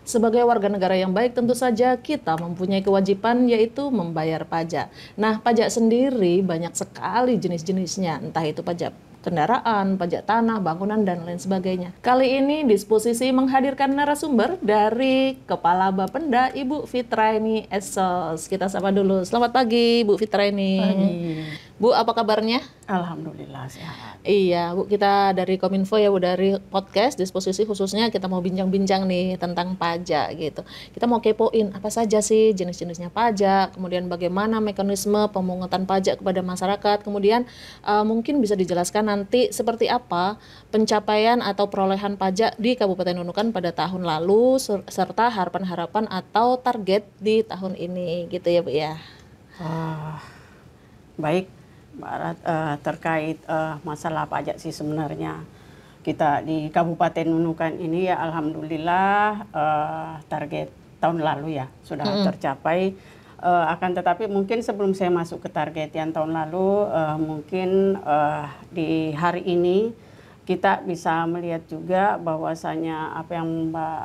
Sebagai warga negara yang baik, tentu saja kita mempunyai kewajiban yaitu membayar pajak. Nah, pajak sendiri banyak sekali jenis-jenisnya, entah itu pajak kendaraan, pajak tanah, bangunan, dan lain sebagainya. Kali ini Disposisi menghadirkan narasumber dari Kepala Bapenda, Ibu Fitraini Esos. Kita sapa dulu. Selamat pagi, Bu Fitraini. Pagi. Bu, apa kabarnya? Alhamdulillah sehat. Iya, Bu, kita dari Kominfo ya, Bu, dari podcast Disposisi khususnya kita mau bincang-bincang nih tentang pajak gitu. Kita mau kepoin apa saja sih jenis-jenisnya pajak, kemudian bagaimana mekanisme pemungutan pajak kepada masyarakat, kemudian mungkin bisa dijelaskan nanti seperti apa pencapaian atau perolehan pajak di Kabupaten Nunukan pada tahun lalu serta harapan-harapan atau target di tahun ini gitu ya, Bu ya. Baik, Mbak Rat, terkait masalah pajak sih sebenarnya kita di Kabupaten Nunukan ini ya alhamdulillah target tahun lalu ya sudah tercapai. Akan tetapi mungkin sebelum saya masuk ke target yang tahun lalu, mungkin di hari ini kita bisa melihat juga bahwasanya apa yang Mbak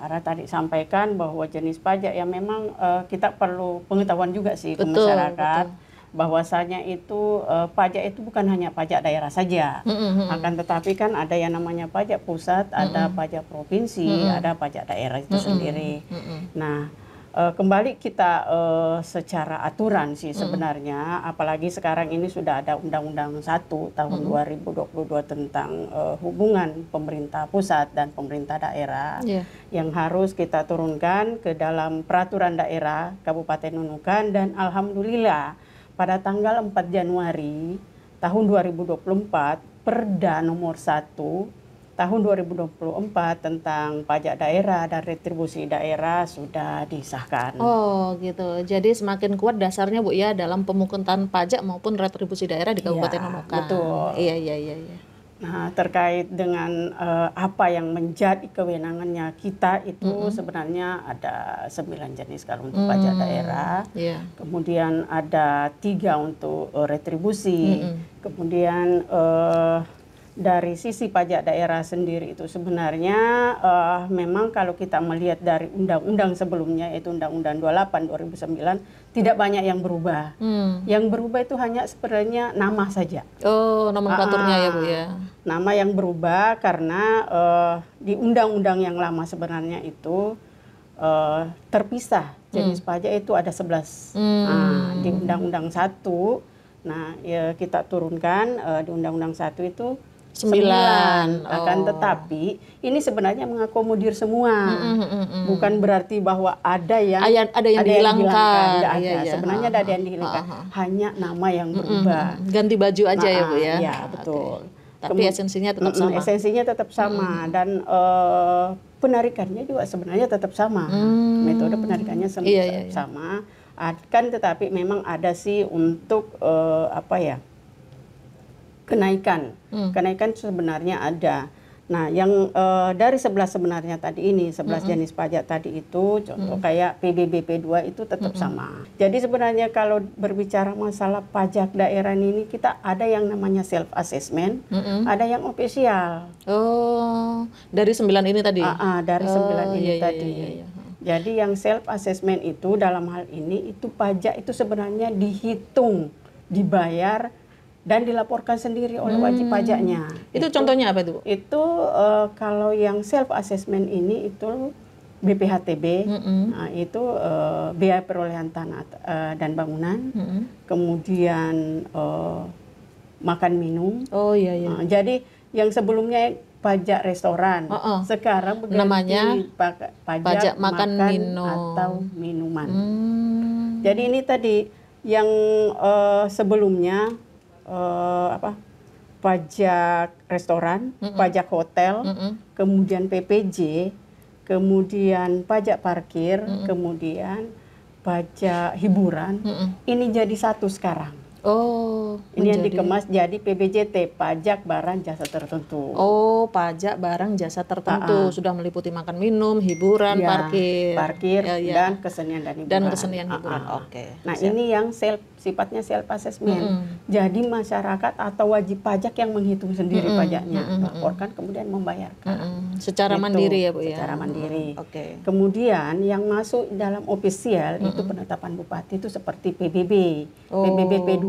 Ara tadi sampaikan bahwa jenis pajak yang memang kita perlu pengetahuan juga sih ke masyarakat. Bahwasanya itu pajak itu bukan hanya pajak daerah saja, akan tetapi kan ada yang namanya pajak pusat, ada pajak provinsi, ada pajak daerah itu sendiri. Nah, kembali kita secara aturan sih sebenarnya, apalagi sekarang ini sudah ada Undang-Undang 1 tahun 2022 tentang hubungan pemerintah pusat dan pemerintah daerah yang harus kita turunkan ke dalam peraturan daerah Kabupaten Nunukan, dan alhamdulillah pada tanggal 4 Januari tahun 2024, Perda nomor 1 tahun 2024 tentang pajak daerah dan retribusi daerah sudah disahkan. Oh gitu, jadi semakin kuat dasarnya Bu ya dalam pemungutan pajak maupun retribusi daerah di Kabupaten Nunukan. Betul. Iya. Nah, terkait dengan apa yang menjadi kewenangannya kita itu sebenarnya ada 9 jenis kalau untuk pajak daerah. Kemudian ada 3 untuk retribusi. Kemudian dari sisi pajak daerah sendiri itu sebenarnya memang kalau kita melihat dari undang-undang sebelumnya yaitu Undang-Undang 28 2009 tidak banyak yang berubah. Yang berubah itu hanya sebenarnya nama saja. Oh, nomenklaturnya ya Bu ya. Nama yang berubah karena di undang-undang yang lama sebenarnya itu terpisah jenis pajak itu ada 11. Di Undang-Undang 1, nah ya kita turunkan di Undang-Undang 1 itu 9. Akan tetapi ini sebenarnya mengakomodir semua. Bukan berarti bahwa ada yang dihilangkan. Tidak ada. Sebenarnya ada yang dihilangkan. Hanya nama yang berubah. Ganti baju aja ya Bu ya. Ya, betul. Tapi esensinya tetap sama. Esensinya tetap sama dan penarikannya juga sebenarnya tetap sama. Metode penarikannya sama. Kan tetapi memang ada sih untuk kenaikan. Kenaikan sebenarnya ada. Nah, yang dari 11 sebenarnya tadi ini, 11 jenis pajak tadi itu, contoh kayak PBB P2 itu tetap sama. Jadi sebenarnya kalau berbicara masalah pajak daerah ini, kita ada yang namanya self assessment, ada yang ofisial. Oh, dari 9 ini tadi? Dari 9 ini tadi. Jadi yang self assessment itu dalam hal ini, itu pajak itu sebenarnya dihitung, dibayar, dan dilaporkan sendiri oleh wajib pajaknya. Itu contohnya apa itu? Itu kalau yang self assessment ini itu BPHTB, nah, itu biaya perolehan tanah dan bangunan, kemudian makan minum. Oh iya. Jadi yang sebelumnya pajak restoran, sekarang namanya pajak makan minum atau minuman. Jadi ini tadi yang sebelumnya pajak restoran, pajak hotel, kemudian PPJ, kemudian pajak parkir, kemudian pajak hiburan, ini jadi satu sekarang. Oh, Ini yang menjadi. dikemas jadi PBJT, pajak barang jasa tertentu. Oh, pajak barang jasa tertentu sudah meliputi makan minum, hiburan, Ya, parkir. parkir Ya, ya. dan kesenian dan hiburan. Dan kesenian hiburan. Oke. Nah, siap. ini yang sifatnya self assessment. Jadi masyarakat atau wajib pajak yang menghitung sendiri pajaknya, laporkan kemudian membayarkan. Secara Itu, mandiri ya, Bu ya. secara mandiri. Oke. Kemudian yang masuk dalam ofisial itu penetapan bupati itu seperti PBB, PBB P2,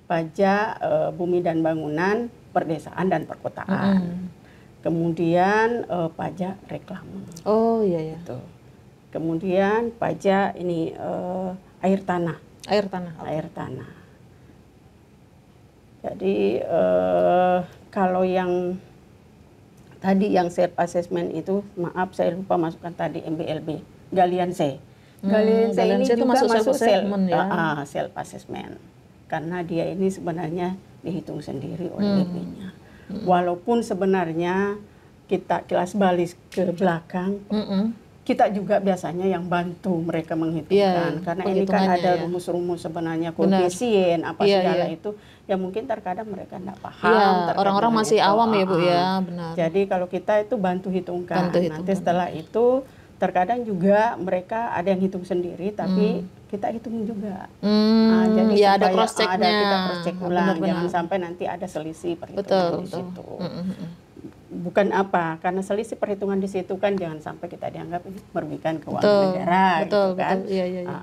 pajak bumi dan bangunan, perdesaan dan perkotaan. Kemudian pajak reklame. Oh, iya ya. Tuh. Kemudian pajak ini air tanah. Air tanah. Oke. Air tanah. Jadi kalau yang tadi yang self assessment itu, maaf saya lupa masukkan tadi MBLB, Galian C. Galian C Galian ini C itu juga masuk masuk self-assessment ya? self assessment. Karena dia ini sebenarnya dihitung sendiri oleh BP-nya. Walaupun sebenarnya kita kelas balik ke belakang, kita juga biasanya yang bantu mereka menghitungkan. Iya, Karena ini kan penghitungannya ada ya. rumus-rumus sebenarnya, koefisien, apa Iya, segala iya. itu. Ya mungkin terkadang mereka tidak paham. Iya, terkait orang-orang dengan masih itu. awam ya, Bu ya, benar. Jadi kalau kita itu bantu hitungkan. Bantu Nanti hitungkan. setelah itu terkadang juga mereka ada yang hitung sendiri, tapi kita hitung juga. Jadi ya ada supaya cross checknya. ada kita cross check ulang, Benar-benar. jangan sampai nanti ada selisih perhitungan Betul, di betul. situ. Bukan apa, karena selisih perhitungan di situ kan jangan sampai kita dianggap ini merugikan keuangan Betul, negara, betul, gitu kan. betul. Iya, iya, iya.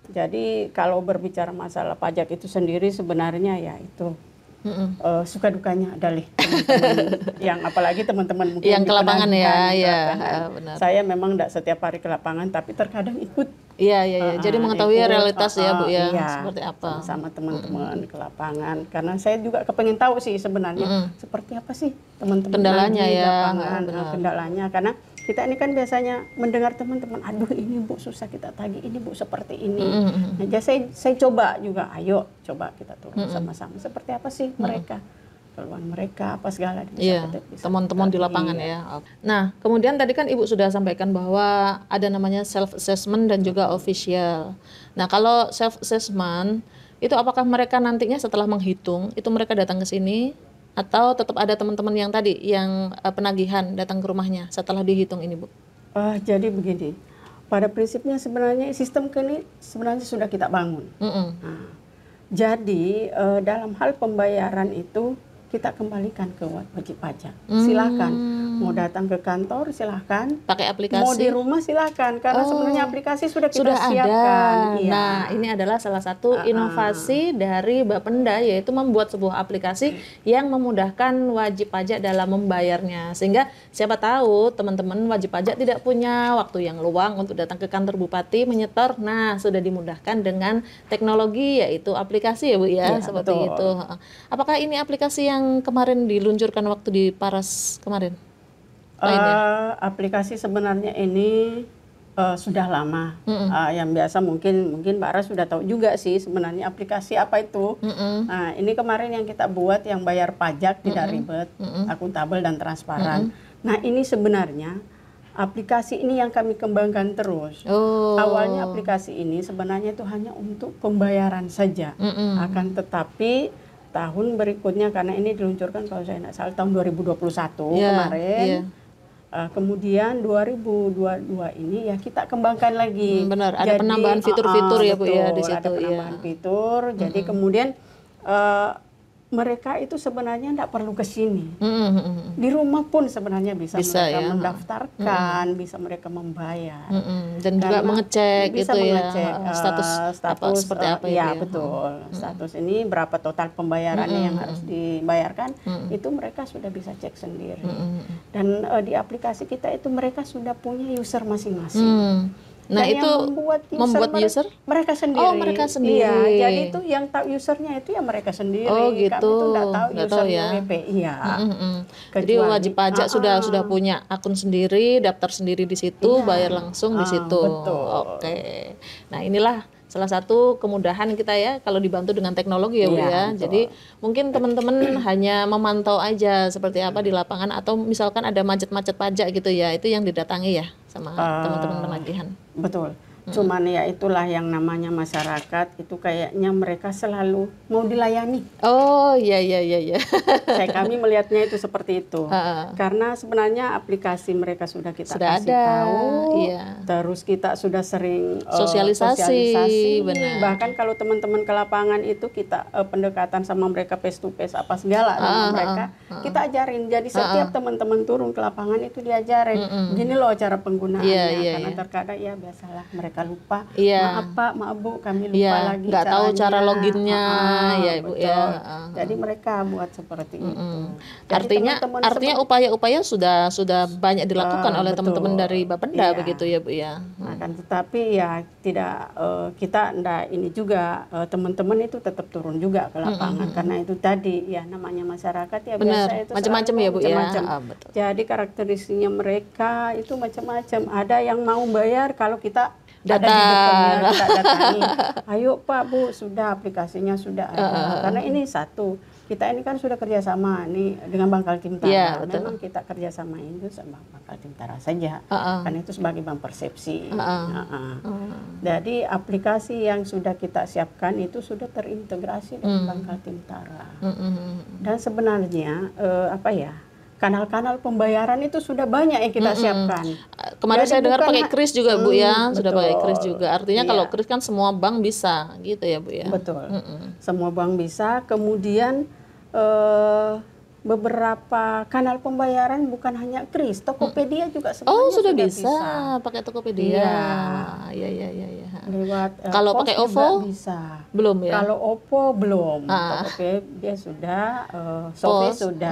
Jadi kalau berbicara masalah pajak itu sendiri sebenarnya ya itu suka dukanya adalah teman-teman yang apalagi teman-teman mungkin Yang di ke lapangan ya, penangguhan, di ya, lapangan. benar. Saya memang tidak setiap hari ke lapangan, tapi terkadang ikut. Iya, iya, iya. Jadi mengetahui Ikut, realitas ya, Bu ya, iya, seperti apa. sama teman-teman ke lapangan. Karena saya juga kepengen tahu sih sebenarnya seperti apa sih teman-teman Kendalanya nagih di ya, lapangan, benar. kendalanya. Karena kita ini kan biasanya mendengar teman-teman, aduh ini Bu susah kita tagih, ini Bu seperti ini. Nah, jadi saya coba juga, ayo coba kita turun sama-sama. Seperti apa sih mereka, keluhan mereka, apa segala. Iya, teman-teman di lapangan ya. Nah, kemudian tadi kan Ibu sudah sampaikan bahwa ada namanya self assessment dan juga official. Nah, kalau self assessment itu apakah mereka nantinya setelah menghitung itu mereka datang ke sini atau tetap ada teman-teman yang tadi yang penagihan datang ke rumahnya setelah dihitung ini, Bu? Jadi begini, pada prinsipnya sebenarnya sistem ini sebenarnya sudah kita bangun. Nah, jadi dalam hal pembayaran itu kita kembalikan ke wajib pajak. Silahkan mau datang ke kantor silahkan, Pakai aplikasi? mau di rumah silahkan, karena sebenarnya aplikasi sudah kita Sudah siapkan. ada. Iya. Nah, ini adalah salah satu inovasi dari Bapenda, yaitu membuat sebuah aplikasi yang memudahkan wajib pajak dalam membayarnya. Sehingga siapa tahu teman-teman wajib pajak tidak punya waktu yang luang untuk datang ke kantor bupati menyetor. Nah, sudah dimudahkan dengan teknologi yaitu aplikasi ya, Bu ya, Iya, seperti betul. itu. Apakah ini aplikasi yang kemarin diluncurkan waktu di Paras kemarin? Aplikasi sebenarnya ini sudah lama. Yang biasa mungkin Mbak Ara sudah tahu juga sih sebenarnya aplikasi apa itu. Nah, ini kemarin yang kita buat yang bayar pajak tidak ribet, akuntabel dan transparan. Nah, ini sebenarnya aplikasi ini yang kami kembangkan terus. Awalnya aplikasi ini sebenarnya itu hanya untuk pembayaran saja. Akan tetapi tahun berikutnya, karena ini diluncurkan kalau saya tidak salah tahun 2021 kemarin. Kemudian 2022 ini ya kita kembangkan lagi. Benar, ada penambahan fitur-fitur ya, Bu ya, di betul, situ. ada penambahan fitur. Jadi kemudian mereka itu sebenarnya tidak perlu ke sini. Di rumah pun sebenarnya bisa mereka ya. mendaftarkan, bisa mereka membayar. Dan juga Karena mengecek bisa gitu mengecek, ya, status apa seperti apa itu ya, ya. betul. Status ini berapa total pembayarannya yang harus dibayarkan, itu mereka sudah bisa cek sendiri. Dan di aplikasi kita itu mereka sudah punya user masing-masing. Nah, Dan itu yang membuat user mereka sendiri. Oh, mereka sendiri. Iya, jadi itu yang tahu usernya itu ya mereka sendiri. Oh, gitu. Kami itu nggak tahu Nggak usernya tahu ya. WP. Iya. Jadi wajib pajak sudah punya akun sendiri, daftar sendiri di situ, bayar langsung di situ. Betul. Oke. Nah, inilah salah satu kemudahan kita ya kalau dibantu dengan teknologi ya, Bu Iya, ya. betul. Jadi mungkin teman-teman hanya memantau aja seperti apa di lapangan, atau misalkan ada macet-macet pajak gitu ya, itu yang didatangi ya sama teman-teman penagihan. Betul. Cuman ya itulah yang namanya masyarakat itu kayaknya mereka selalu mau dilayani. Oh iya iya iya iya. Kami melihatnya itu seperti itu. Karena sebenarnya aplikasi mereka sudah kita Sudah kasih ada, tahu, iya. terus kita sudah sering Sosialisasi, benar. Bahkan kalau teman-teman ke lapangan itu kita pendekatan sama mereka face to face apa segala sama mereka, kita ajarin. Jadi setiap teman-teman turun ke lapangan itu diajarin. Begini loh cara penggunaannya. Karena terkadang ya biasalah mereka lupa. Maaf Pak, maaf Bu, kami lupa lagi nggak tahu cara caranya. loginnya, ya Ibu ya. Jadi mereka buat seperti itu. Jadi artinya upaya-upaya sudah banyak dilakukan oleh teman-teman dari Bapenda begitu ya Bu ya. Kan tetapi ya tidak kita ndak ini juga teman-teman itu tetap turun juga ke lapangan karena itu tadi ya namanya masyarakat ya biasa itu macam-macam ya Bu ya. Betul. Jadi karakteristiknya mereka itu macam-macam. Ada yang mau bayar kalau kita datang, kita datangi. Ayo Pak Bu, sudah aplikasinya sudah ada. Karena ini satu, kita ini kan sudah kerjasama nih dengan Bangkal Timtara. Memang kita kerjasama itu sama Bangkal Timtara saja. Karena itu sebagai bank persepsi. Jadi aplikasi yang sudah kita siapkan itu sudah terintegrasi dengan Bangkal Timtara. Dan sebenarnya kanal-kanal pembayaran itu sudah banyak yang kita siapkan. Kemarin saya dengar pakai kris juga Bu ya, sudah pakai kris juga. Artinya kalau kris kan semua bank bisa gitu ya Bu ya. Betul. Semua bank bisa. Kemudian beberapa kanal pembayaran bukan hanya kris, Tokopedia juga sebenarnya sudah bisa pakai Tokopedia. Iya. Lewat kalau pakai OVO bisa. Belum ya? Kalau OVO belum. Tokopedia sudah, Shopee sudah.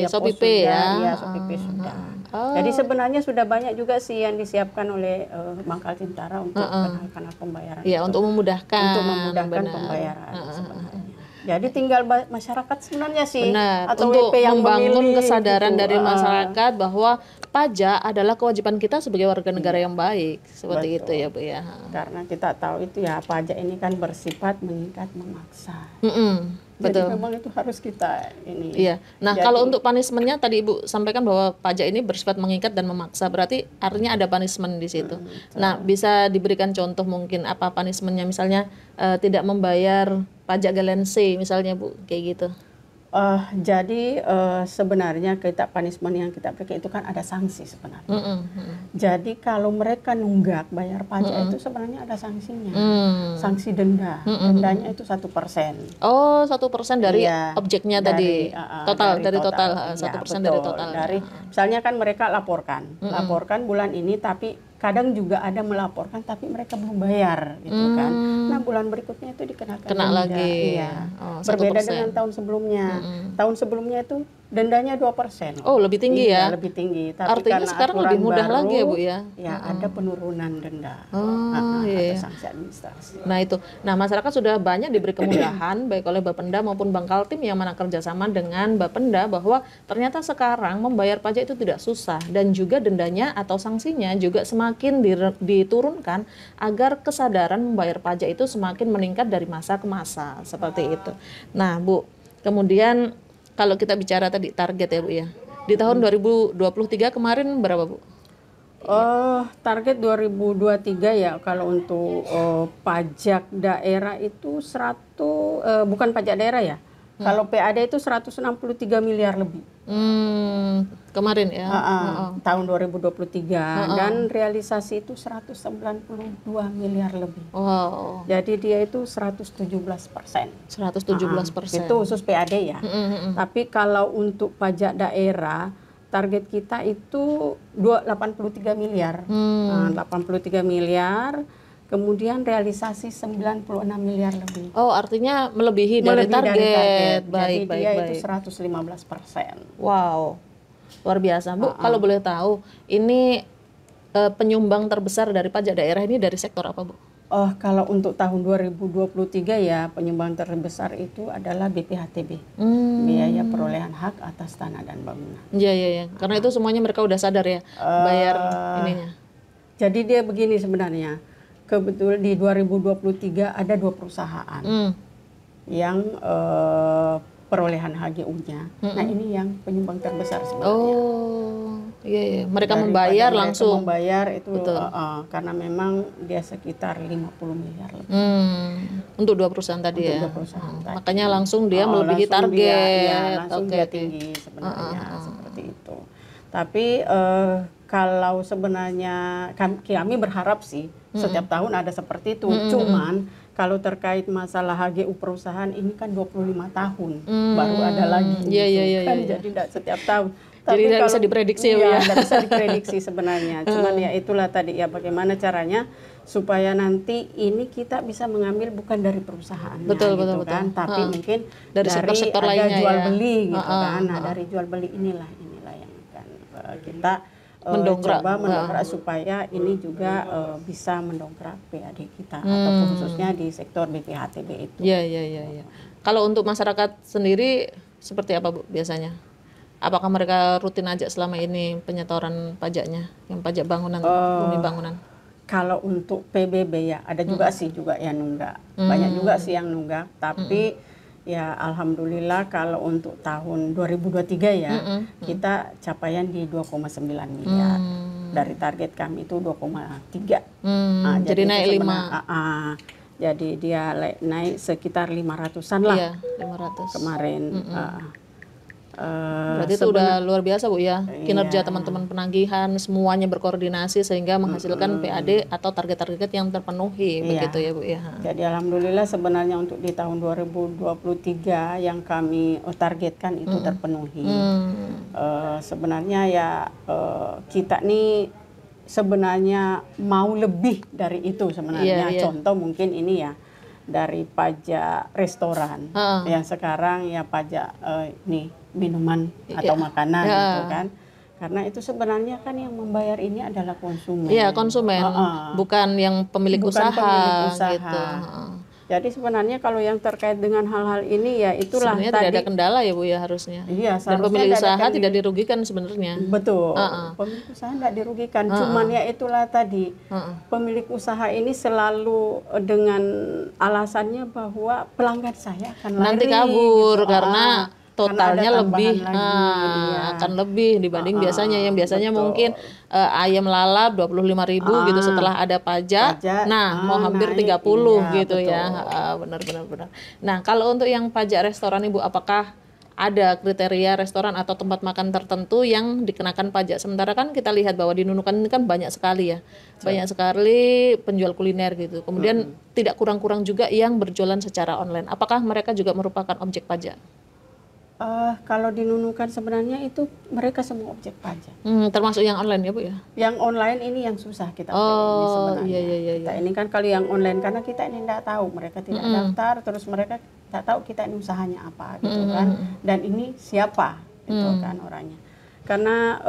Shopee Pay ya. Iya, Shopee Pay sudah. Jadi sebenarnya sudah banyak juga sih yang disiapkan oleh Bangkal Timtara untuk kanal-kanal pembayaran. Iya, untuk memudahkan pembayaran sebenarnya. Jadi tinggal masyarakat sebenarnya sih atau untuk WP yang membangun kesadaran gitu. Dari masyarakat bahwa pajak adalah kewajiban kita sebagai warga negara yang baik, seperti itu ya Bu ya. Karena kita tahu itu ya pajak ini kan bersifat mengikat memaksa. Betul. Jadi memang itu harus kita ini. Iya. Nah, kalau untuk punishment-nya tadi Ibu sampaikan bahwa pajak ini bersifat mengikat dan memaksa, berarti artinya ada punishment di situ. Nah, bisa diberikan contoh mungkin apa punishment-nya, misalnya tidak membayar pajak galensi misalnya Bu, kayak gitu. Jadi sebenarnya kita punishment yang kita berikan itu kan ada sanksi sebenarnya. Jadi kalau mereka nunggak bayar pajak itu sebenarnya ada sanksinya, sanksi denda. Dendanya itu 1%. Oh, 1% dari objeknya tadi, dari total 1% dari total. Dari misalnya kan mereka laporkan bulan ini tapi kadang juga ada melaporkan tapi mereka belum bayar gitu kan. Nah, bulan berikutnya itu dikenakan denda lagi. Iya. Berbeda dengan tahun sebelumnya. Tahun sebelumnya itu dendanya 2%. Oh, lebih tinggi ya? Lebih tinggi. Tapi artinya sekarang lebih mudah baru, lagi ya Bu ya? Ya, ada penurunan denda. Ada sanksi administrasi. Nah itu. Nah, masyarakat sudah banyak diberi kemudahan baik oleh Bapenda maupun Bangkaltim yang mana kerjasama dengan Bapenda bahwa ternyata sekarang membayar pajak itu tidak susah dan juga dendanya atau sanksinya juga semakin diturunkan agar kesadaran membayar pajak itu semakin meningkat dari masa ke masa seperti itu. Nah Bu, kemudian kalau kita bicara tadi target ya Bu ya, di tahun 2023 kemarin berapa Bu? Target 2023 ya kalau untuk pajak daerah itu bukan pajak daerah ya. Kalau PAD itu 163 miliar lebih. Kemarin ya. Tahun 2023 dan realisasi itu 192 miliar lebih. Wow. Jadi dia itu 117%. 117%. Itu khusus PAD ya. Tapi kalau untuk pajak daerah target kita itu 83 miliar. 83 miliar. Kemudian realisasi 96 miliar lebih. Oh, artinya melebihi dari target. Baik. Jadi dia itu 115%. Wow, luar biasa Bu. Kalau boleh tahu, ini penyumbang terbesar dari pajak daerah ini dari sektor apa Bu? Kalau untuk tahun 2023 ya penyumbang terbesar itu adalah BPHTB, biaya perolehan hak atas tanah dan bangunan. Iya. Karena itu semuanya mereka udah sadar ya bayar ininya. Jadi dia begini sebenarnya. Kebetulan di 2023 ada 2 perusahaan yang perolehan HGU-nya. Nah ini yang penyumbang terbesar sebenarnya. Iya, iya. Mereka Daripada membayar mereka langsung. membayar itu Betul. karena memang dia sekitar 50 miliar lebih. Untuk 2 perusahaan tadi Untuk ya. dua perusahaan tadi. Makanya langsung dia melebihi langsung target. langsung Oke, dia oke. tinggi sebenarnya seperti itu. Tapi kalau sebenarnya kami berharap sih setiap tahun ada seperti itu. Cuman kalau terkait masalah HGU perusahaan ini kan 25 tahun baru ada lagi. Iya, gitu iya, kan. iya. Jadi tidak setiap tahun. Jadi tidak bisa diprediksi ya, Bu, ya. Tidak bisa diprediksi sebenarnya. Cuman ya itulah tadi ya bagaimana caranya supaya nanti ini kita bisa mengambil bukan dari perusahaannya Betul, gitu betul, kan, betul. tapi mungkin Dari sektor-sektor ada lainnya jual ya. beli gitu kan. Nah, dari jual beli inilah yang akan kita Mendongkrak. coba mendongkrak supaya ini juga bisa mendongkrak PAD kita ataupun khususnya di sektor BPHTB itu. Iya, iya, iya, iya. Kalau untuk masyarakat sendiri seperti apa, Bu, biasanya? Apakah mereka rutin aja selama ini penyetoran pajaknya, yang pajak bangunan, bumi bangunan? Kalau untuk PBB ya ada juga sih juga yang nunggak. Banyak juga sih yang nunggak, tapi ya alhamdulillah kalau untuk tahun 2023 ya kita capaian di 2,9 miliar. Dari target kami itu 2,3. Jadi naik 5. Jadi dia naik sekitar 500-an lah. Iya, 500. Kemarin. Berarti itu udah luar biasa, Bu, ya. Kinerja teman-teman penagihan semuanya berkoordinasi sehingga menghasilkan PAD atau target-target yang terpenuhi, begitu ya, Bu, ya. Jadi alhamdulillah sebenarnya untuk di tahun 2023 yang kami targetkan itu terpenuhi. Sebenarnya ya kita nih sebenarnya mau lebih dari itu sebenarnya. Contoh mungkin ini ya dari pajak restoran yang sekarang ya pajak nih minuman atau makanan gitu kan, karena itu sebenarnya kan yang membayar ini adalah konsumen. Iya, konsumen, bukan yang pemilik usaha gitu. Jadi sebenarnya kalau yang terkait dengan hal-hal ini ya itulah sebenarnya tadi tidak ada kendala ya, Bu, ya harusnya. Iya, dan pemilik usaha tidak dirugikan sebenarnya. Betul. Pemilik usaha tidak dirugikan. Cuman ya itulah tadi pemilik usaha ini selalu dengan alasannya bahwa pelanggan saya akan lari, nanti kabur gitu. Karena totalnya lebih lagi, akan lebih dibanding biasanya yang biasanya mungkin ayam lalap 25.000 gitu setelah ada pajak mau hampir 30 gitu betul. Ya benar. Nah, kalau untuk yang pajak restoran, Ibu, apakah ada kriteria restoran atau tempat makan tertentu yang dikenakan pajak? Sementara kan kita lihat bahwa di Nunukan ini kan banyak sekali ya, banyak sekali penjual kuliner gitu. Kemudian tidak kurang-kurang juga yang berjualan secara online. Apakah mereka juga merupakan objek pajak? Kalau di Nunukan sebenarnya itu mereka semua objek pajak. Termasuk yang online ya, Bu, ya? Yang online ini yang susah kita ini sebenarnya. Iya. Kita ini kan kalau yang online karena kita ini tidak tahu, mereka tidak daftar, terus mereka tidak tahu kita ini usahanya apa gitu kan. Dan ini siapa itu kan orangnya. Karena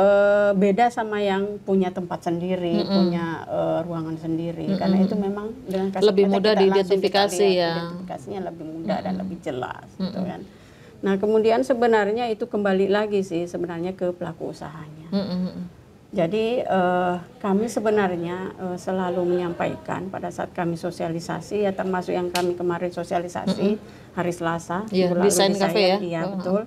beda sama yang punya tempat sendiri, punya ruangan sendiri. Karena itu memang dengan kasih lebih mudah diidentifikasi ya. Identifikasinya lebih mudah dan lebih jelas gitu kan. Nah, kemudian sebenarnya itu kembali lagi sih sebenarnya ke pelaku usahanya. Jadi kami sebenarnya selalu menyampaikan pada saat kami sosialisasi ya, termasuk yang kami kemarin sosialisasi hari Selasa desain cafe ya. Iya betul.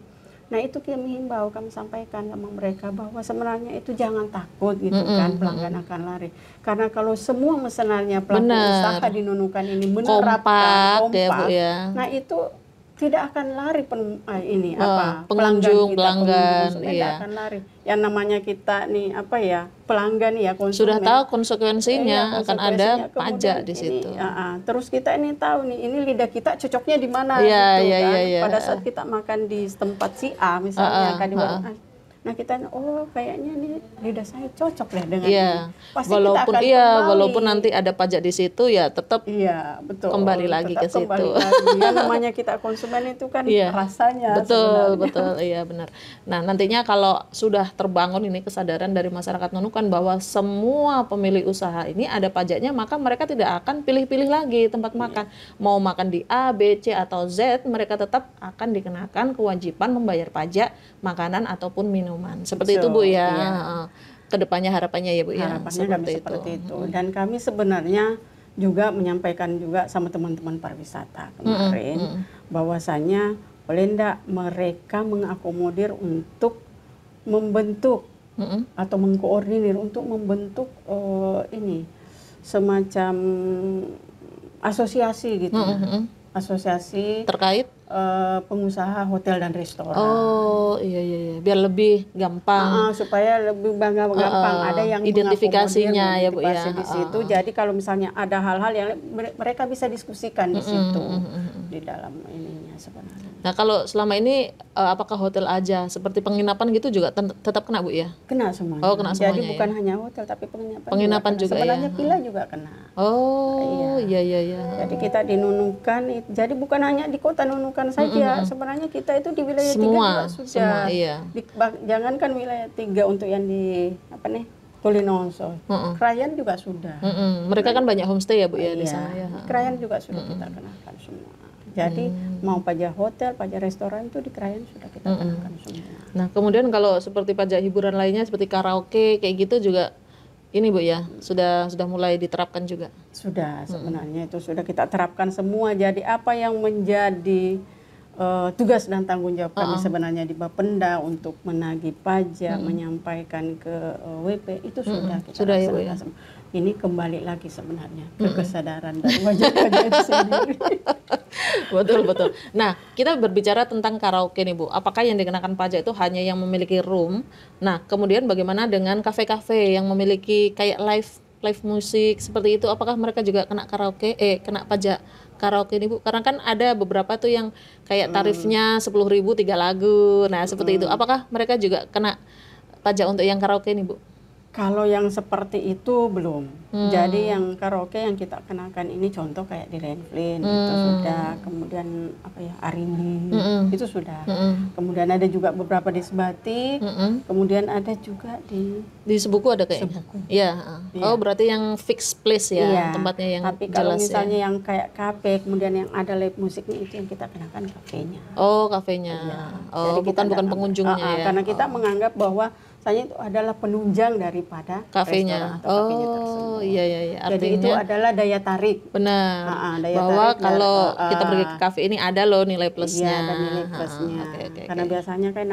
Nah, itu kami himbau, kami sampaikan sama mereka bahwa sebenarnya itu jangan takut gitu kan pelanggan akan lari. Karena kalau semua sebenarnya pelaku usaha di Nunukan ini menerapkan kompak ya, Bu, ya. Nah itu tidak akan lari pelanggan tidak akan lari. Yang namanya kita nih pelanggan ya konsumen sudah tahu konsekuensinya akan ada pajak di situ. Terus kita ini tahu nih ini lidah kita cocoknya di mana pada saat kita makan di tempat si A misalnya kan di warung. Nah kita kayaknya nih lidah saya cocok deh dengan ini. Pasti walaupun kita akan walaupun nanti ada pajak di situ ya tetap betul, kembali lagi ke situ. Ya namanya kita konsumen itu kan rasanya betul iya benar. Nah, nantinya kalau sudah terbangun ini kesadaran dari masyarakat Nunukan bahwa semua pemilik usaha ini ada pajaknya, maka mereka tidak akan pilih-pilih lagi tempat makan. Mau makan di A, B, C atau Z, mereka tetap akan dikenakan kewajiban membayar pajak makanan ataupun minuman. Seperti itu, Bu, ya. Kedepannya harapannya ya, Bu, ya. Harapannya kami seperti itu. Dan kami sebenarnya juga menyampaikan juga sama teman-teman pariwisata kemarin bahwasanya boleh enggak mereka mengakomodir untuk membentuk atau mengkoordinir untuk membentuk ini semacam asosiasi gitu, asosiasi terkait pengusaha hotel dan restoran. Oh iya, biar lebih gampang. Supaya lebih gampang. Ada yang identifikasinya ya Bu ya. di situ. Jadi kalau misalnya ada hal-hal yang mereka bisa diskusikan di situ, di dalam ininya sebenarnya. Nah kalau selama ini apakah hotel aja seperti penginapan gitu juga tetap kena Bu ya? Kena semuanya. Oh kena semuanya. Jadi bukan hanya hotel tapi penginapan juga sebenarnya ya. villa juga kena. Oh iya. Jadi kita di Nunukan, jadi bukan hanya di kota Nunukan saja. Sebenarnya kita itu di wilayah 3 juga sudah. Semua, iya. Jangankan wilayah 3 untuk yang di Tolinoso, Krayan juga sudah. Mereka kan banyak homestay ya Bu ya di sana ya. Krayan juga sudah kita kenakan semua. Jadi mau pajak hotel, pajak restoran itu di Krayan sudah kita kenakan semua. Nah kemudian kalau seperti pajak hiburan lainnya seperti karaoke kayak gitu juga ini Bu ya sudah mulai diterapkan juga. Sudah sebenarnya itu sudah kita terapkan semua. Jadi apa yang menjadi tugas dan tanggung jawab kami sebenarnya di Bapenda untuk menagih pajak, menyampaikan ke WP itu sudah kita sudah ya Bu ya. Ini kembali lagi sebenarnya ke kesadaran dari wajib-wajib itu sendiri. Betul. Nah, kita berbicara tentang karaoke nih Bu. Apakah yang dikenakan pajak itu hanya yang memiliki room? Nah, kemudian bagaimana dengan kafe-kafe yang memiliki kayak live musik seperti itu? Apakah mereka juga kena kena pajak karaoke nih Bu? Karena kan ada beberapa tuh yang kayak tarifnya 10.000 3 lagu. Nah, seperti itu. Apakah mereka juga kena pajak untuk yang karaoke nih Bu? Kalau yang seperti itu belum. Jadi yang karaoke yang kita kenakan ini contoh kayak di Renflin itu sudah, kemudian Arimbi itu sudah. Kemudian ada juga beberapa di Sebatik, kemudian ada juga di Sebuku ada kayaknya. Iya. Oh, berarti yang fixed place ya, tempatnya yang tapi jelas. Kalau misalnya yang kayak kafe, kemudian yang ada live musiknya itu yang kita kenakan kafenya. Oh, kafenya. Oh, jadi bukan pengunjungnya ya. Karena kita menganggap bahwa saya itu adalah penunjang daripada kafenya. Oh iya. Artinya, jadi itu adalah daya tarik. Benar. Bahwa tarik kalau kita pergi ke kafe ini ada loh nilai plusnya. Iya, ada nilai plusnya. Karena biasanya kan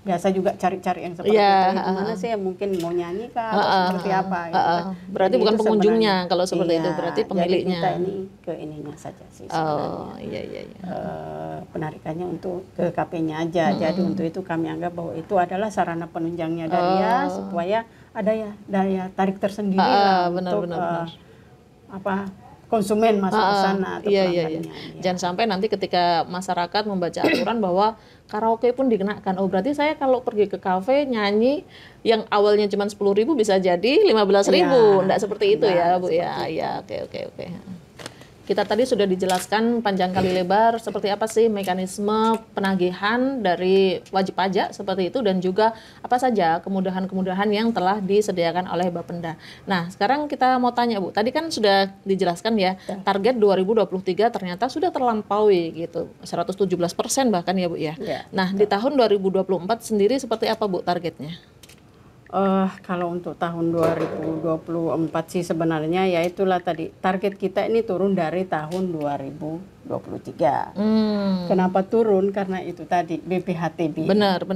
biasa juga cari-cari yang seperti itu. Gimana sih mungkin mau nyanyi kah atau seperti apa gitu. Berarti jadi bukan pengunjungnya kalau seperti itu, berarti pemiliknya. Jadi kita ini ke ininya saja sih sebenarnya. Iya. Penarikannya untuk ke kafenya aja. Jadi untuk itu kami anggap bahwa itu adalah sarana penunjangnya dia supaya ada ya daya tarik tersendiri lah untuk konsumen masuk ke sana atau pelanggannya. Jangan sampai nanti ketika masyarakat membaca aturan bahwa karaoke pun dikenakan. Oh, berarti saya kalau pergi ke kafe nyanyi yang awalnya cuma 10.000 bisa jadi 15.000. Enggak seperti itu ya, Bu ya. Iya, oke. Kita tadi sudah dijelaskan panjang kali lebar seperti apa sih mekanisme penagihan dari wajib pajak seperti itu dan juga apa saja kemudahan-kemudahan yang telah disediakan oleh Bapenda. Nah, sekarang kita mau tanya Bu, tadi kan sudah dijelaskan ya, target 2023 ternyata sudah terlampaui gitu, 117% bahkan ya Bu ya. Nah, di tahun 2024 sendiri seperti apa Bu targetnya? Kalau untuk tahun 2024 sih sebenarnya ya itulah tadi target kita ini turun dari tahun 2023. Kenapa turun? Karena itu tadi BPHTB. Benar.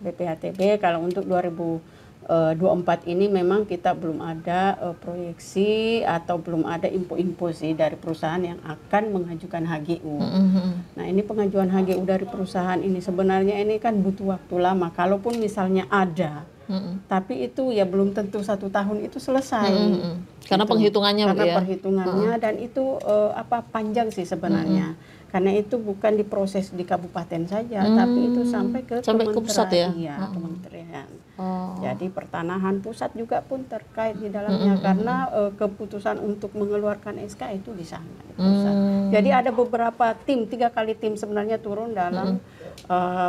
BPHTB kalau untuk 2024 ini memang kita belum ada proyeksi atau belum ada info-info sih dari perusahaan yang akan mengajukan HGU. Nah ini pengajuan HGU dari perusahaan ini sebenarnya ini kan butuh waktu lama. Kalaupun misalnya ada. Tapi itu ya belum tentu 1 tahun itu selesai. Karena perhitungannya perhitungannya dan itu panjang sih sebenarnya. Karena itu bukan diproses di kabupaten saja, tapi itu sampai ke pusat ya. Iya, kementerian. Jadi pertanahan pusat juga pun terkait di dalamnya karena keputusan untuk mengeluarkan SK itu di sana di pusat. Jadi ada beberapa tim, 3 kali tim sebenarnya turun dalam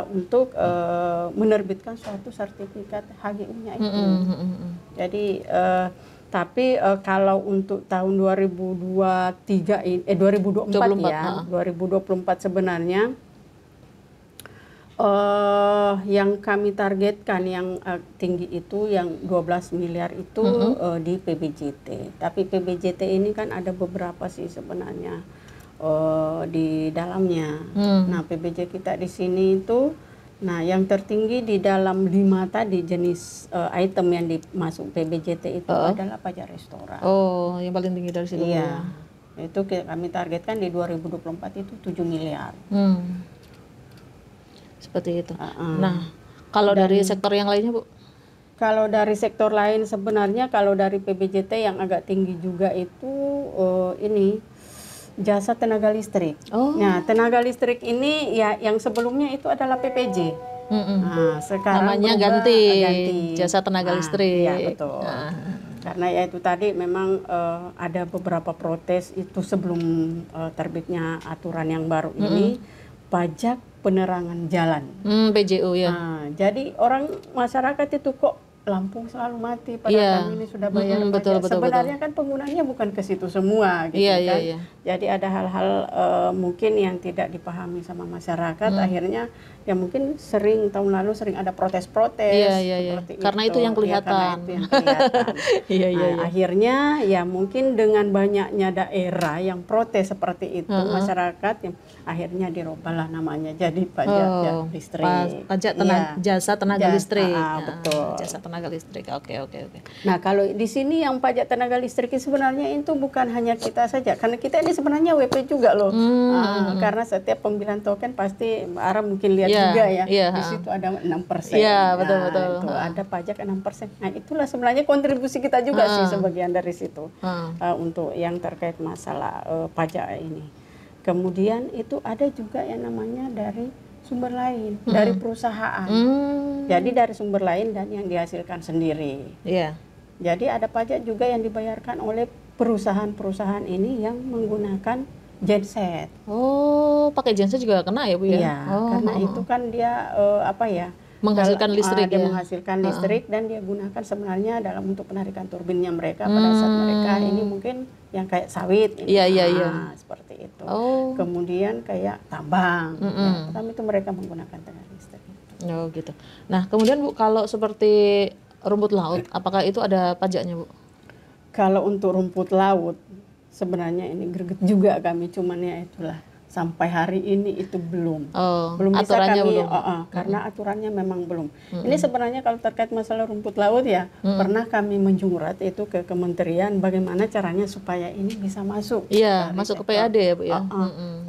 untuk menerbitkan suatu sertifikat HGU-nya itu. Jadi tapi kalau untuk tahun 2024 sebenarnya yang kami targetkan yang tinggi itu yang 12 miliar itu di PBJT. Tapi PBJT ini kan ada beberapa sih sebenarnya di dalamnya. Nah, PBJ kita di sini itu Nah, yang tertinggi di dalam 5 tadi jenis item yang dimasuk PBJT itu adalah pajak restoran. Oh, yang paling tinggi dari situ. Iya. Itu kami targetkan di 2024 itu 7 miliar. Seperti itu. Nah, kalau dari sektor yang lainnya, Bu? Kalau dari sektor lain sebenarnya kalau dari PBJT yang agak tinggi juga itu ini jasa tenaga listrik. Nah, tenaga listrik ini ya yang sebelumnya itu adalah PPJ. Nah, sekarang namanya ganti jasa tenaga listrik. Iya, betul. Karena ya itu tadi memang ada beberapa protes itu sebelum terbitnya aturan yang baru ini, pajak penerangan jalan. PJU ya. Jadi orang masyarakat itu kok Lampung selalu mati padahal kami ini sudah bayar pajak. Sebenarnya kan penggunanya bukan ke situ semua gitu kan. Jadi ada hal-hal mungkin yang tidak dipahami sama masyarakat, akhirnya ya mungkin tahun lalu sering ada protes-protes seperti karena itu yang kelihatan. Akhirnya ya mungkin dengan banyaknya daerah yang protes seperti itu, masyarakat yang akhirnya dirubahlah namanya jadi pajak listrik. Pajak jasa tenaga listrik. Betul. Jasa tenaga listrik. Oke. Nah, kalau di sini yang pajak tenaga listrik sebenarnya itu bukan hanya kita saja, karena kita ini sebenarnya WP juga loh. Karena setiap pembilan token pasti Ara mungkin lihat juga ya. Di situ ada 6%. Iya, betul. Itu ada pajak 6%. Nah, itulah sebenarnya kontribusi kita juga sih sebagian dari situ. Untuk yang terkait masalah pajak ini. Kemudian itu ada juga yang namanya dari sumber lain, dari perusahaan. Jadi dari sumber lain dan yang dihasilkan sendiri. Jadi ada pajak juga yang dibayarkan oleh perusahaan-perusahaan ini yang menggunakan genset. Oh, pakai genset juga kena ya, Bu ya? Iya, karena itu kan dia menghasilkan listrik. Dia menghasilkan listrik dan dia gunakan sebenarnya dalam untuk penarikan turbinnya mereka pada saat mereka ini mungkin yang kayak sawit. Seperti itu. Kemudian kayak tambang. Pertama itu mereka menggunakan tenaga listrik. Oh gitu. Nah kemudian Bu, kalau seperti rumput laut, apakah itu ada pajaknya, Bu? Kalau untuk rumput laut, sebenarnya ini greget juga kami, cuman ya itulah sampai hari ini itu belum bisa kami karena aturannya memang belum. Ini sebenarnya kalau terkait masalah rumput laut ya pernah kami menjurat itu ke kementerian bagaimana caranya supaya ini bisa masuk. Iya, masuk ke PAD ya, Bu ya.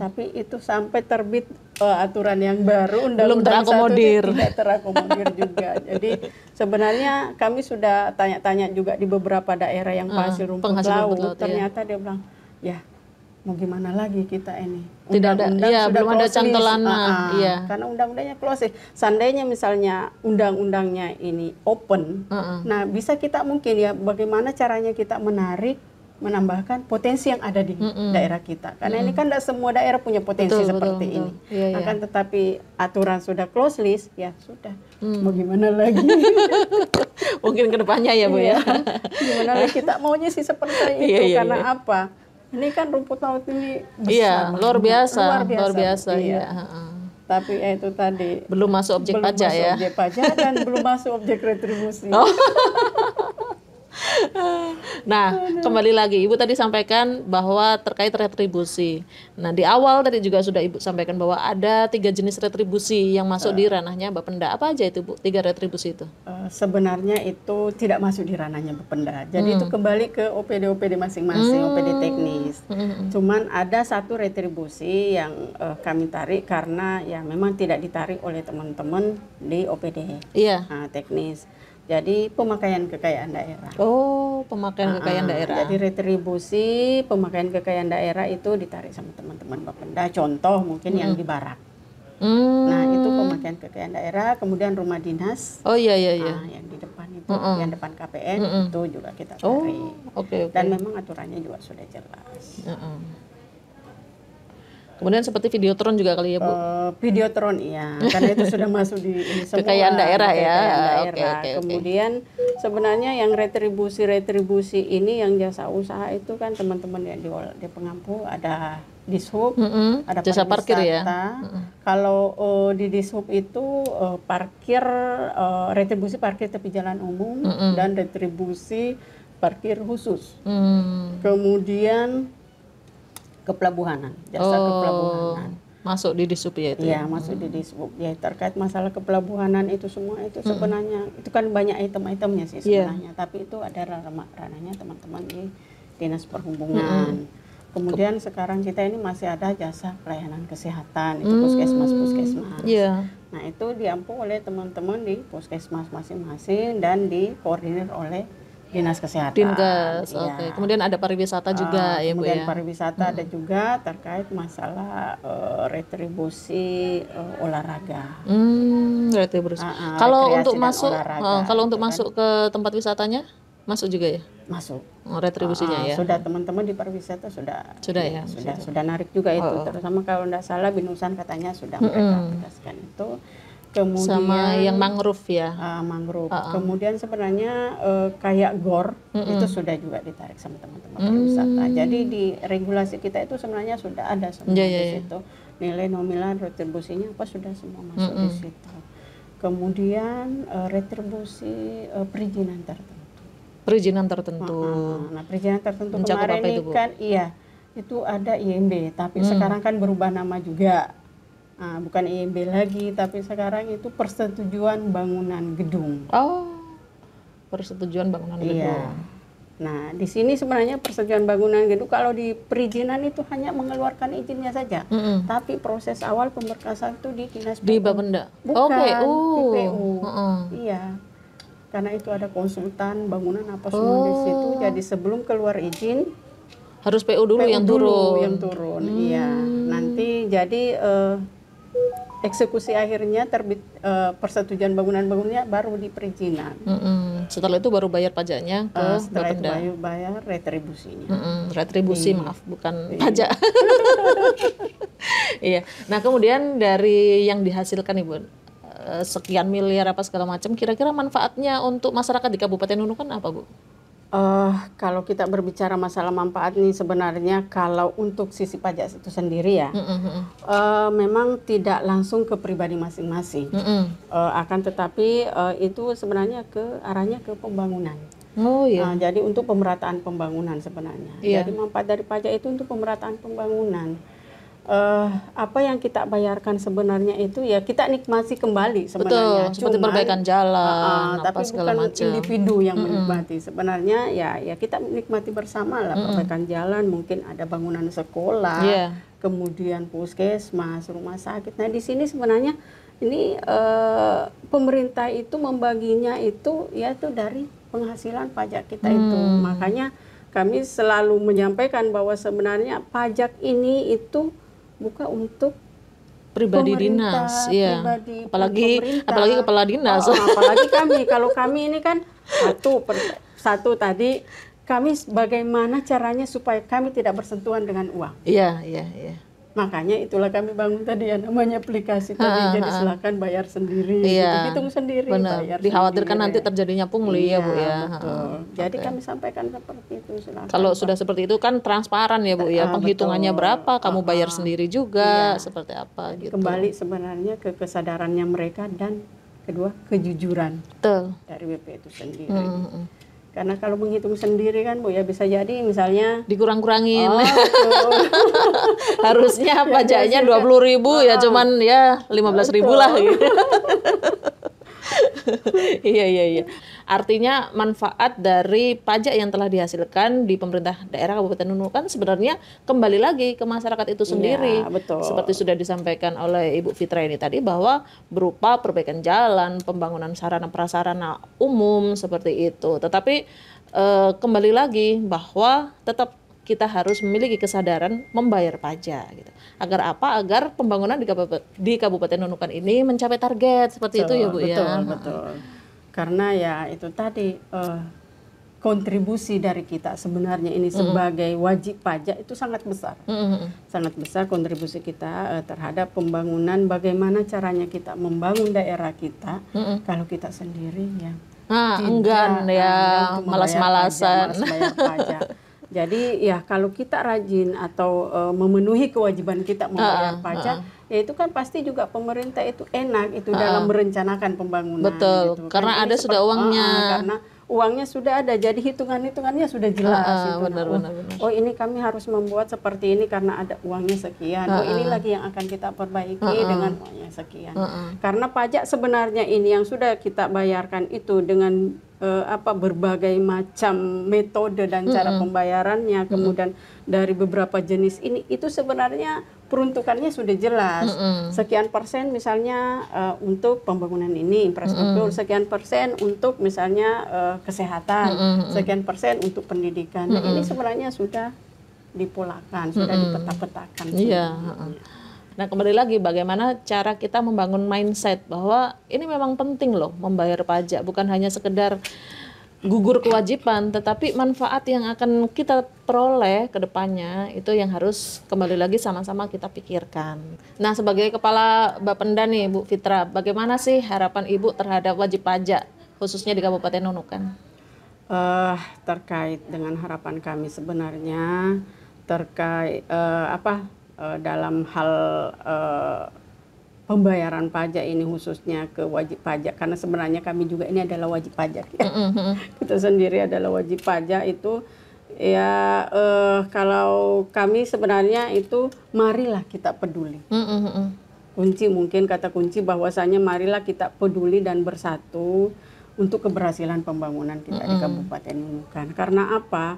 Tapi itu sampai terbit aturan yang baru belum terakomodir. Tidak terakomodir juga. Jadi sebenarnya kami sudah tanya-tanya juga di beberapa daerah yang penghasil rumput laut. Ternyata dia bilang, ya mau gimana lagi kita ini? Tidak ada, belum ada cantolan. Karena undang-undangnya close. Seandainya misalnya undang-undangnya ini open, nah bisa kita mungkin ya bagaimana caranya kita menambahkan potensi yang ada di daerah kita. Karena ini kan tidak semua daerah punya potensi seperti ini. Akan tetapi aturan sudah close list, ya sudah. Mau gimana lagi? Mungkin kedepannya ya, Bu ya. Gimana lagi kita maunya sih seperti itu karena apa? Ini kan rumput laut ini besar. Luar biasa. Tapi itu tadi belum masuk objek pajak ya. Belum masuk objek pajak dan belum masuk objek retribusi. Nah, kembali lagi Ibu tadi sampaikan bahwa terkait retribusi. Nah, di awal tadi juga sudah Ibu sampaikan bahwa ada 3 jenis retribusi yang masuk di ranahnya Bapenda. Apa aja itu, Bu? 3 retribusi itu? Sebenarnya itu tidak masuk di ranahnya Bapenda. Jadi itu kembali ke OPD masing-masing, OPD teknis. Cuman ada satu retribusi yang kami tarik karena ya memang tidak ditarik oleh teman-teman di OPD teknis. Jadi pemakaian kekayaan daerah. Oh, pemakaian kekayaan daerah. Jadi retribusi pemakaian kekayaan daerah itu ditarik sama teman-teman Bapenda. Contoh mungkin yang di Barak. Nah, itu pemakaian kekayaan daerah. Kemudian rumah dinas. Oh iya. Yang di depan itu, yang depan KPN itu juga kita tarik. Dan memang aturannya juga sudah jelas. Kemudian seperti Videotron juga kali ya, Bu? Videotron iya, karena itu sudah masuk di ini semua. Kekayaan daerah ya. Kemudian sebenarnya yang retribusi ini yang jasa usaha itu kan teman-teman yang di pengampu ada Dishub, ada jasa parkir ya. Kalau di Dishub itu parkir retribusi parkir tepi jalan umum dan retribusi parkir khusus. Kemudian kepelabuhanan, jasa kepelabuhanan. masuk di Dishub ya itu. Iya, masuk di Dishub. Ya, terkait masalah kepelabuhanan itu semua itu sebenarnya itu kan banyak item-itemnya sih sebenarnya, tapi itu ada ranahnya teman-teman di Dinas Perhubungan. Kemudian sekarang kita ini masih ada jasa pelayanan kesehatan, itu puskesmas. Iya. Nah, itu diampu oleh teman-teman di puskesmas masing-masing dan dikoordinir oleh Dinas Kesehatan. Dinkes, Iya. oke. Kemudian ada pariwisata juga ya Bu Kemudian ya. pariwisata ada juga terkait masalah retribusi olahraga. Retribusi. Rekreasi Kalau untuk dan masuk, olahraga, kalau untuk gitu kan. masuk ke tempat wisatanya, masuk juga ya? Masuk. Retribusinya ya. Sudah teman-teman di pariwisata sudah ya. sudah narik juga itu. Terutama kalau tidak salah Binusan katanya sudah mereka aplikasikan itu. Kemudian Sama yang mangrove ya. Mangrove. Kemudian sebenarnya kayak GOR itu sudah juga ditarik sama teman-teman pariwisata. Jadi di regulasi kita itu sebenarnya sudah ada semua di situ. Nilai nominal retribusinya apa sudah semua masuk di situ. Kemudian retribusi perizinan tertentu. Perizinan tertentu. Nah, perizinan tertentu Mencakup kemarin apa ini itu, Bu? kan itu ada IMB, tapi sekarang kan berubah nama juga. Nah, bukan IMB lagi, tapi sekarang itu persetujuan bangunan gedung. Oh, persetujuan bangunan gedung. Iya. Nah, di sini sebenarnya persetujuan bangunan gedung kalau di perizinan itu hanya mengeluarkan izinnya saja. Tapi proses awal pemberkasan itu di Dinas Di PU. Bapenda. Bukan, Oke, di PU. Iya. Karena itu ada konsultan bangunan apa semua di situ. Jadi sebelum keluar izin Harus PU dulu yang turun. Iya. Nanti jadi eksekusi akhirnya terbit persetujuan bangunannya baru di perizinan. Setelah itu baru bayar pajaknya ke setelah itu Bapenda. baru bayar retribusinya. Retribusi, maaf, bukan pajak. Iya. Nah, kemudian dari yang dihasilkan Ibu, sekian miliar apa segala macam, kira-kira manfaatnya untuk masyarakat di Kabupaten Nunukan apa, Bu? Kalau kita berbicara masalah manfaat ini sebenarnya kalau untuk sisi pajak itu sendiri ya, memang tidak langsung ke pribadi masing-masing. Akan tetapi itu sebenarnya arahnya ke pembangunan. Oh iya. Jadi untuk pemerataan pembangunan sebenarnya. Iya. Jadi manfaat dari pajak itu untuk pemerataan pembangunan. Apa yang kita bayarkan sebenarnya itu ya kita nikmati kembali sebenarnya. Betul, seperti perbaikan jalan, apa tapi segala bukan macam. individu yang menikmati. Sebenarnya ya kita menikmati bersama lah perbaikan jalan, mungkin ada bangunan sekolah, kemudian puskesmas, rumah sakit. Nah di sini sebenarnya ini pemerintah itu membaginya itu yaitu dari penghasilan pajak kita itu. Makanya kami selalu menyampaikan bahwa sebenarnya pajak ini itu bukan untuk Pribadi pemerintah, dinas, iya. pribadi Apalagi pemerintah. kepala dinas. Apalagi kalau kami ini kan satu tadi kami bagaimana caranya supaya kami tidak bersentuhan dengan uang. Iya. Makanya itulah kami bangun tadi ya namanya aplikasi tadi. Jadi silakan bayar sendiri, hitung sendiri, benar. bayar Dikhawatirkan sendiri. nanti terjadinya pungli ya Bu ya. Betul. Jadi kami sampaikan seperti itu, silakan. Kalau sudah seperti itu kan transparan ya Bu ya, penghitungannya betul. berapa, kamu bayar sendiri juga, seperti apa gitu. Kembali sebenarnya ke kesadarannya mereka dan kedua kejujuran Betul. dari BP itu sendiri. Karena kalau menghitung sendiri kan Bu ya bisa jadi misalnya Dikurang-kurangin. betul. Harusnya pajaknya 20.000 ya cuman ya 15.000 lah gitu. Iya. Artinya manfaat dari pajak yang telah dihasilkan di pemerintah daerah Kabupaten Nunukan sebenarnya kembali lagi ke masyarakat itu sendiri. Betul. Seperti sudah disampaikan oleh Ibu Fitra ini tadi bahwa berupa perbaikan jalan, pembangunan sarana prasarana umum seperti itu. Tetapi kembali lagi bahwa tetap kita harus memiliki kesadaran membayar pajak gitu. Agar apa? Agar pembangunan di Kabupaten Nunukan ini mencapai target seperti itu ya Bu ya. Betul. Karena ya itu tadi kontribusi dari kita sebenarnya ini sebagai wajib pajak itu sangat besar. Sangat besar kontribusi kita terhadap pembangunan, bagaimana caranya kita membangun daerah kita kalau kita sendiri ya. Enggan ya, malas-malasan. Bayar pajak. Jadi ya kalau kita rajin atau memenuhi kewajiban kita membayar pajak, ya itu kan pasti juga pemerintah itu enak itu dalam merencanakan pembangunan. Betul, gitu. karena ada sudah uangnya. Karena uangnya sudah ada, jadi hitungannya sudah jelas. Itu. Benar. Oh ini kami harus membuat seperti ini karena ada uangnya sekian. Oh ini lagi yang akan kita perbaiki dengan uangnya sekian. Karena pajak sebenarnya ini yang sudah kita bayarkan itu dengan berbagai macam metode dan cara pembayarannya, kemudian dari beberapa jenis ini itu sebenarnya peruntukannya sudah jelas. Sekian persen misalnya untuk pembangunan ini, infrastruktur, sekian persen untuk misalnya kesehatan, sekian persen untuk pendidikan. Nah, ini sebenarnya sudah dipolakan, sudah dipeta-petakan. Iya. Nah, kembali lagi bagaimana cara kita membangun mindset bahwa ini memang penting loh membayar pajak, bukan hanya sekedar gugur kewajiban, tetapi manfaat yang akan kita peroleh ke depannya itu yang harus kembali lagi sama-sama kita pikirkan. Nah, sebagai Kepala Bapenda nih Bu Fitra, bagaimana sih harapan Ibu terhadap wajib pajak khususnya di Kabupaten Nunukan? Terkait dengan harapan kami sebenarnya terkait dalam hal pembayaran pajak ini khususnya ke wajib pajak, karena sebenarnya kami juga ini adalah wajib pajak ya. Kita sendiri adalah wajib pajak itu ya, kalau kami sebenarnya itu marilah kita peduli. Kata kunci bahwasanya marilah kita peduli dan bersatu untuk keberhasilan pembangunan kita di Kabupaten Nunukan. Karena apa?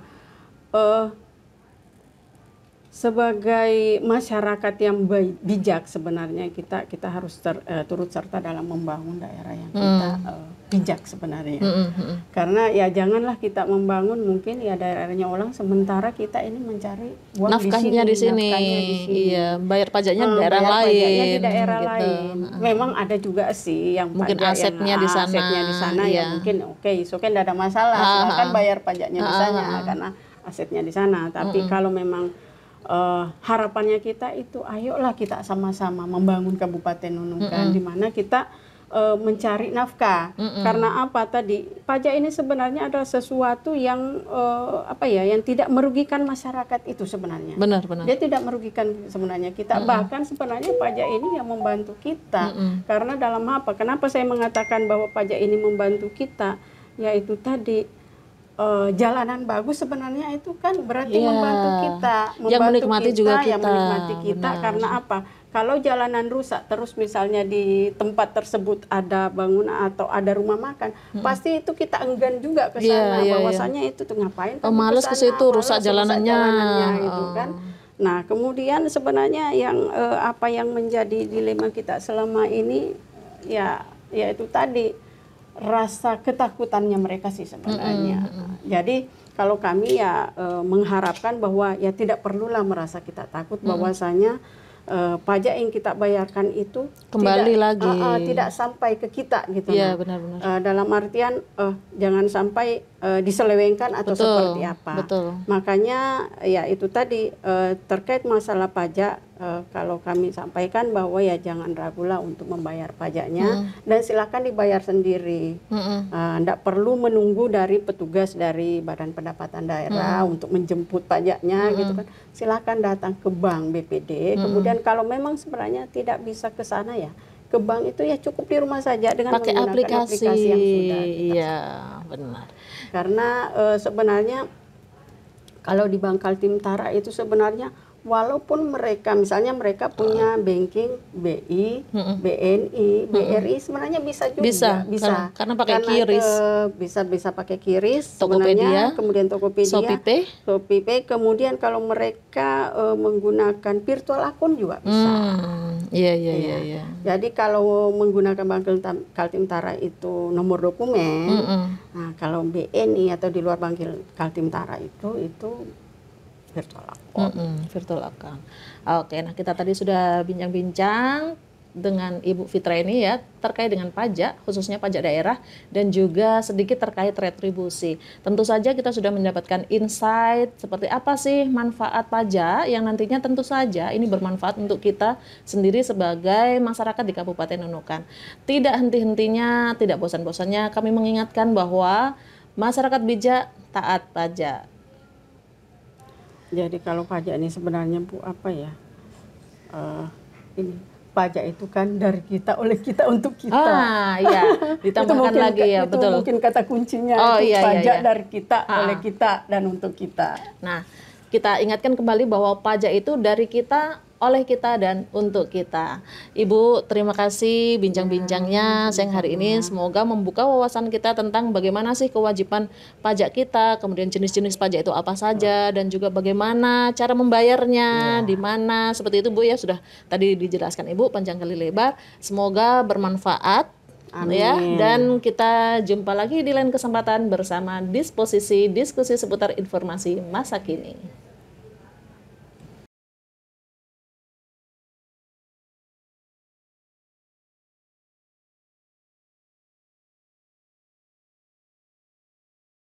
Sebagai masyarakat yang bijak sebenarnya kita harus turut serta dalam membangun daerah yang kita bijak sebenarnya. Karena ya janganlah kita membangun mungkin ya daerahnya orang sementara kita ini mencari uang nafkahnya di sini. Iya, bayar pajaknya di daerah lain. Di daerah gitu. lain. Memang ada juga sih yang mungkin pajak asetnya di sana. Asetnya di sana ya mungkin so kan tidak ada masalah, silakan bayar pajaknya di sana karena asetnya di sana. Tapi kalau memang harapannya kita itu ayolah kita sama-sama membangun Kabupaten Nunukan di mana kita mencari nafkah. Karena apa tadi pajak ini sebenarnya adalah sesuatu yang yang tidak merugikan masyarakat itu sebenarnya. Benar. Dia tidak merugikan sebenarnya kita. Bahkan sebenarnya pajak ini yang membantu kita. Karena dalam apa? Kenapa saya mengatakan bahwa pajak ini membantu kita? Yaitu tadi jalanan bagus sebenarnya itu kan berarti membantu kita, yang menikmati juga kita. Yang menikmati kita. Karena apa? Kalau jalanan rusak terus misalnya di tempat tersebut ada bangunan atau ada rumah makan, pasti itu kita enggan juga ke sana. Bahwasanya itu tuh ngapain? Males ke situ, rusak jalanannya gitu kan. Nah, kemudian sebenarnya yang apa yang menjadi dilema kita selama ini ya itu tadi rasa ketakutannya mereka sih sebenarnya. Jadi kalau kami ya mengharapkan bahwa ya tidak perlulah merasa kita takut bahwasanya pajak yang kita bayarkan itu kembali lagi tidak sampai ke kita gitu. Iya, benar-benar. Dalam artian jangan sampai diselewengkan atau seperti apa. Makanya ya itu tadi terkait masalah pajak, kalau kami sampaikan bahwa ya jangan ragulah untuk membayar pajaknya dan silakan dibayar sendiri. Tidak perlu menunggu dari petugas dari Badan Pendapatan Daerah untuk menjemput pajaknya gitu kan. Silakan datang ke bank BPD. Kemudian kalau memang sebenarnya tidak bisa ke sana ya ke bank itu ya cukup di rumah saja dengan pakai menggunakan aplikasi yang sudah kita benar. Karena sebenarnya kalau di Bank Kaltim-Tara itu sebenarnya walaupun mereka misalnya mereka punya banking BI, BNI, BRI sebenarnya bisa juga karena pakai QRIS. Bisa pakai QRIS Tokopedia, kemudian Tokopedia, ShopeePay, kemudian kalau mereka menggunakan virtual akun juga bisa. Iya. Jadi kalau menggunakan Bank Kaltim-Tara itu nomor dokumen, nah kalau BNI atau di luar Bank Kaltim-Tara itu virtual account. Oke, nah kita tadi sudah bincang-bincang dengan Ibu Fitra ini ya terkait dengan pajak, khususnya pajak daerah dan juga sedikit terkait retribusi. Tentu saja kita sudah mendapatkan insight seperti apa sih manfaat pajak yang nantinya tentu saja ini bermanfaat untuk kita sendiri sebagai masyarakat di Kabupaten Nunukan. Tidak henti-hentinya, tidak bosan-bosannya kami mengingatkan bahwa masyarakat bijak taat pajak. Jadi kalau pajak ini sebenarnya Bu ini pajak itu kan dari kita, oleh kita, untuk kita. Iya, ditambahkan lagi ya, itu betul. mungkin kata kuncinya, Oh, itu iya, iya, pajak iya. dari kita, oleh kita, dan untuk kita. Nah, kita ingatkan kembali bahwa pajak itu dari kita, oleh kita, dan untuk kita. Ibu, terima kasih bincang-bincangnya siang hari ini. Semoga membuka wawasan kita tentang bagaimana sih kewajiban pajak kita, kemudian jenis-jenis pajak itu apa saja, dan juga bagaimana cara membayarnya, di mana. Seperti itu Bu ya, sudah tadi dijelaskan Ibu panjang kali lebar. Semoga bermanfaat. Ya, dan kita jumpa lagi di lain kesempatan bersama Disposisi, diskusi seputar informasi masa kini.